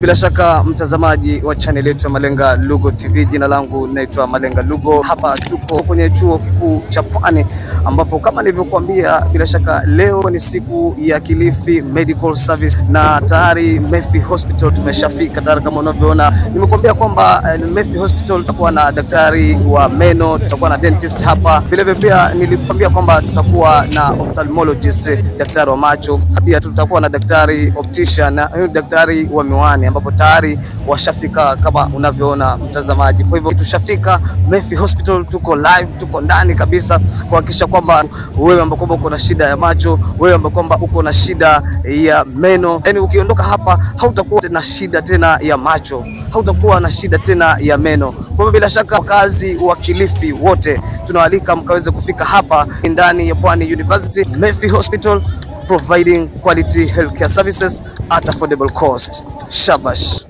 Bila shaka mtazamaji wa channel yetu ya Malenga Lugo TV, jina langu naitwa Malenga Lugo. Hapa tuko kwenye chuo kikuu cha Pwani ambapo kama nilivyokuambia, bila shaka leo ni siku ya Kilifi Medical Service na tayari Mephi Hospital tumeshafika tayari. Kama unavyoona, nimekuambia kwamba Mephi Hospital tutakuwa na daktari wa meno, tutakuwa na dentist hapa. Vile vile pia nilikwambia kwamba tutakuwa na ophthalmologist, daktari wa macho. Pia tutakuwa na daktari optician na daktari wa miwani, ambapo tayari washafika kama unavyoona mtazamaji. Kwa hivyo tushafika Mephi Hospital, tuko live, tuko ndani kabisa kuhakikisha kwamba wewe ambaye kwamba uko na shida ya macho, wewe ambaye kwamba uko na shida ya meno, yani ukiondoka hapa hautakuwa na shida tena ya macho, hautakuwa na shida tena ya meno. Kwa hivyo bila shaka wakazi wa Kilifi wote tunawaalika mkaweze kufika hapa ndani ya Pwani University Mephi Hospital, providing quality healthcare services at affordable cost. Shabash.